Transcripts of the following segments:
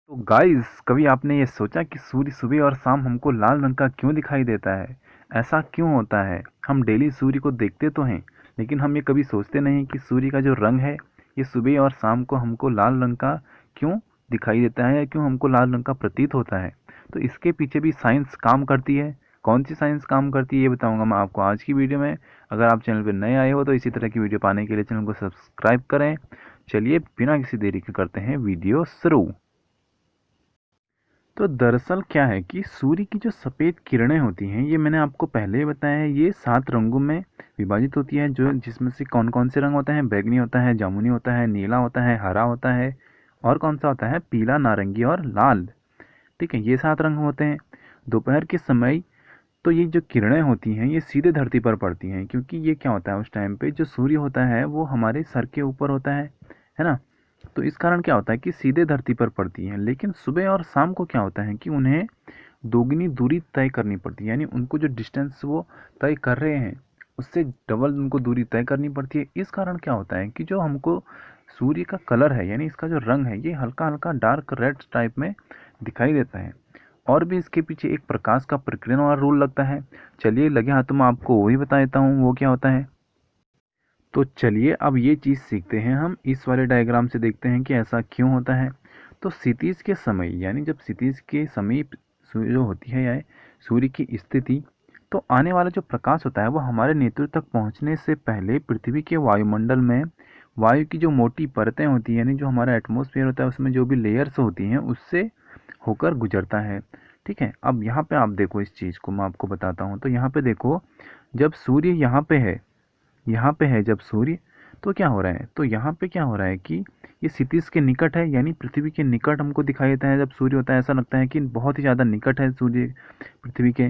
तो गाइस, कभी आपने ये सोचा कि सूर्य सुबह और शाम हमको लाल रंग का क्यों दिखाई देता है? ऐसा क्यों होता है? हम डेली सूर्य को देखते तो हैं, लेकिन हम ये कभी सोचते नहीं कि सूर्य का जो रंग है, ये सुबह और शाम को हमको लाल रंग का क्यों दिखाई देता है या क्यों हमको लाल रंग का प्रतीत होता है? तो इसके पीछे भी साइंस काम करती है। कौन सी साइंस काम करती है ये बताऊंगा मैं आपको आज की वीडियो में। अगर आप चैनल पर नए आए हो तो इसी तरह की वीडियो पाने के लिए चैनल को सब्सक्राइब करें। चलिए बिना किसी देरी के करते हैं वीडियो शुरू। तो दरअसल क्या है कि सूर्य की जो सफ़ेद किरणें होती हैं, ये मैंने आपको पहले ही बताया है, ये 7 रंगों में विभाजित होती है, जो जिसमें से कौन कौन से रंग होते हैं? बैगनी होता है, जामुनी होता है, नीला होता है, हरा होता है, और कौन सा होता है? पीला, नारंगी और लाल। ठीक है, ये 7 रंग होते हैं। दोपहर के समय तो ये जो किरणें होती हैं, ये सीधे धरती पर पड़ती हैं, क्योंकि ये क्या होता है, उस टाइम पे जो सूर्य होता है वो हमारे सर के ऊपर होता है ना? तो इस कारण क्या होता है कि सीधे धरती पर पड़ती हैं। लेकिन सुबह और शाम को क्या होता है कि उन्हें दोगुनी दूरी तय करनी पड़ती है, यानी उनको जो डिस्टेंस वो तय कर रहे हैं, उससे डबल उनको दूरी तय करनी पड़ती है। इस कारण क्या होता है कि जो हमको सूर्य का कलर है, यानी इसका जो रंग है, ये हल्का हल्का डार्क रेड टाइप में दिखाई देता है। और भी इसके पीछे एक प्रकाश का प्रकीर्णन वाला रूल लगता है। चलिए लगे हाथों में आपको वही बता देता हूँ वो क्या होता है। तो चलिए अब ये चीज़ सीखते हैं, हम इस वाले डायग्राम से देखते हैं कि ऐसा क्यों होता है। तो क्षितिज के समय, यानी जब क्षितिज के समीप जो होती है या सूर्य की स्थिति, तो आने वाला जो प्रकाश होता है वो हमारे नेत्र तक पहुंचने से पहले पृथ्वी के वायुमंडल में वायु की जो मोटी परतें होती हैं, यानी जो हमारा एटमॉस्फेयर होता है उसमें जो भी लेयर्स होती हैं, उससे होकर गुजरता है। ठीक है, अब यहाँ पे आप देखो, इस चीज़ को मैं आपको बताता हूँ। तो यहाँ पे देखो, जब सूर्य यहाँ पे है जब सूर्य, तो क्या हो रहा है, तो यहाँ पे क्या हो रहा है कि ये क्षितिज के निकट है, यानी पृथ्वी के निकट हमको दिखाई देता है। जब सूर्य होता है ऐसा लगता है कि बहुत ही ज़्यादा निकट है सूर्य पृथ्वी के।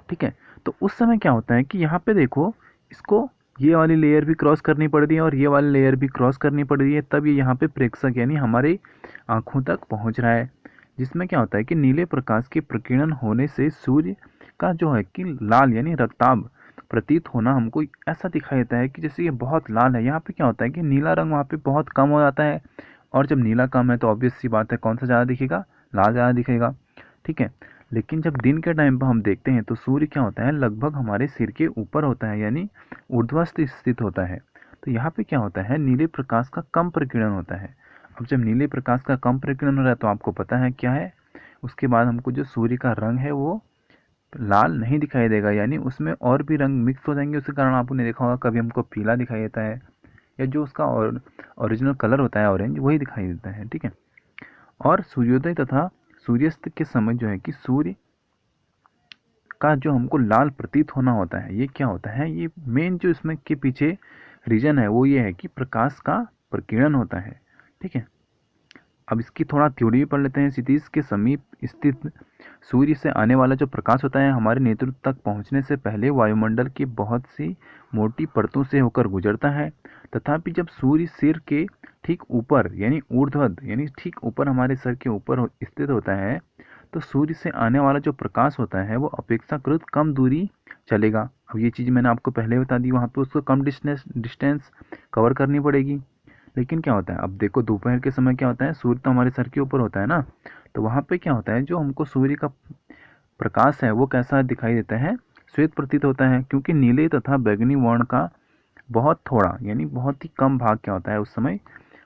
ठीक है, तो उस समय क्या होता है कि यहाँ पे देखो, इसको ये वाली लेयर भी क्रॉस करनी पड़ रही है और ये वाली लेयर भी क्रॉस करनी पड़ रही है, तब ये यहाँ पे प्रेक्षक यानी हमारे आँखों तक पहुँच रहा है। जिसमें क्या होता है कि नीले प्रकाश के प्रकीर्णन होने से सूर्य का जो है कि लाल यानी रक्ताभ प्रतीत होना हमको ऐसा दिखाई देता है कि जैसे ये बहुत लाल है। यहाँ पे क्या होता है कि नीला रंग वहाँ पे बहुत कम हो जाता है, और जब नीला कम है तो ऑब्वियस सी बात है, कौन सा ज़्यादा दिखेगा? लाल ज़्यादा दिखेगा। ठीक है, लेकिन जब दिन के टाइम पर हम देखते हैं तो सूर्य क्या होता है, लगभग हमारे सिर के ऊपर होता है, यानी ऊर्ध्वाधर स्थित होता है। तो यहाँ पे क्या होता है, नीले प्रकाश का कम प्रकीर्णन होता है। अब जब नीले प्रकाश का कम प्रकीर्णन हो रहा है तो आपको पता है क्या है, उसके बाद हमको जो सूर्य का रंग है वो लाल नहीं दिखाई देगा, यानी उसमें और भी रंग मिक्स हो जाएंगे। उसके कारण आपने देखा होगा कभी हमको पीला दिखाई देता है, या जो उसका और ओरिजिनल कलर होता है ऑरेंज, वही दिखाई देता है। ठीक है, और सूर्योदय तथा सूर्यास्त के समय जो है कि सूर्य का जो हमको लाल प्रतीत होना होता है, ये क्या होता है, ये मेन जो इसमें के पीछे रीजन है वो ये है कि प्रकाश का प्रकीर्णन होता है। ठीक है, अब इसकी थोड़ा थ्योरी भी पढ़ लेते हैं। क्षितिज के समीप स्थित सूर्य से आने वाला जो प्रकाश होता है हमारे नेत्र तक पहुंचने से पहले वायुमंडल की बहुत सी मोटी परतों से होकर गुजरता है। तथापि जब सूर्य सिर के ठीक ऊपर यानी ऊर्ध्वध यानी ठीक ऊपर हमारे सर के ऊपर स्थित होता है, तो सूर्य से आने वाला जो प्रकाश होता है वो अपेक्षाकृत कम दूरी चलेगा। अब ये चीज़ मैंने आपको पहले बता दी, वहाँ पे उसको कम डिस्टेंस कवर करनी पड़ेगी। लेकिन क्या होता है, अब देखो दोपहर के समय क्या होता है, सूर्य तो हमारे सर के ऊपर होता है ना, तो वहाँ पे क्या होता है, जो हमको सूर्य का प्रकाश है वो कैसा दिखाई देता है, श्वेत प्रतीत होता है, क्योंकि नीले तथा बैंगनी वर्ण का बहुत थोड़ा यानी बहुत ही कम भाग क्या होता है उस समय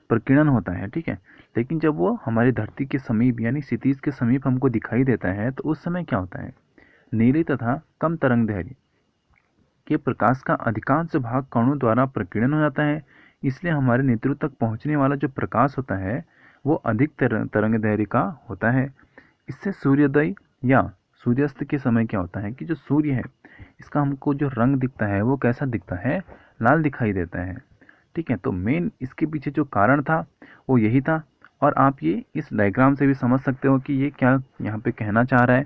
प्रकीर्णन होता है। ठीक है, लेकिन जब वो हमारी धरती के समीप यानी क्षितिज के समीप हमको दिखाई देता है तो उस समय क्या होता है, नीले तथा कम तरंग दैर्घ्य के प्रकाश का अधिकांश भाग कणों द्वारा प्रकीर्णन हो जाता है। इसलिए हमारे नेत्रों तक पहुंचने वाला जो प्रकाश होता है वो अधिक तरंग दैर्घ्य का होता है। इससे सूर्योदय या सूर्यास्त के समय क्या होता है कि जो सूर्य है इसका हमको जो रंग दिखता है वो कैसा दिखता है, लाल दिखाई देता है। ठीक है, तो मेन इसके पीछे जो कारण था वो यही था। और आप ये इस डायग्राम से भी समझ सकते हो कि ये क्या यहाँ पे कहना चाह रहा है।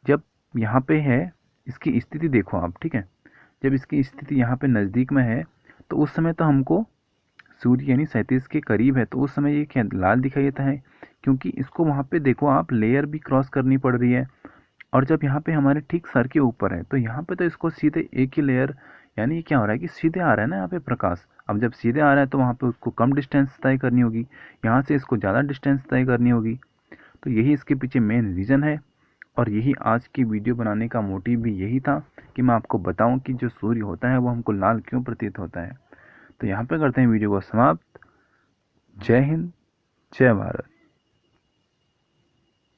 जब यहाँ पे है, इसकी स्थिति देखो आप। ठीक है, जब इसकी स्थिति यहाँ पे नज़दीक में है तो उस समय तो हमको सूर्य यानी 37 के करीब है, तो उस समय ये क्या लाल दिखाई देता है, क्योंकि इसको वहाँ पे देखो आप लेयर भी क्रॉस करनी पड़ रही है। और जब यहाँ पे हमारे ठीक सर के ऊपर है तो यहाँ पे तो इसको सीधे एक ही लेयर, यानी ये क्या हो रहा है कि सीधे आ रहा है ना यहाँ पे प्रकाश। अब जब सीधे आ रहा है तो वहाँ पे उसको कम डिस्टेंस तय करनी होगी, यहाँ से इसको ज़्यादा डिस्टेंस तय करनी होगी। तो यही इसके पीछे मेन रीज़न है, और यही आज की वीडियो बनाने का मोटिव भी यही था कि मैं आपको बताऊं कि जो सूर्य होता है वो हमको लाल क्यों प्रतीत होता है। तो यहाँ पे करते हैं वीडियो को समाप्त। जय हिंद, जय भारत।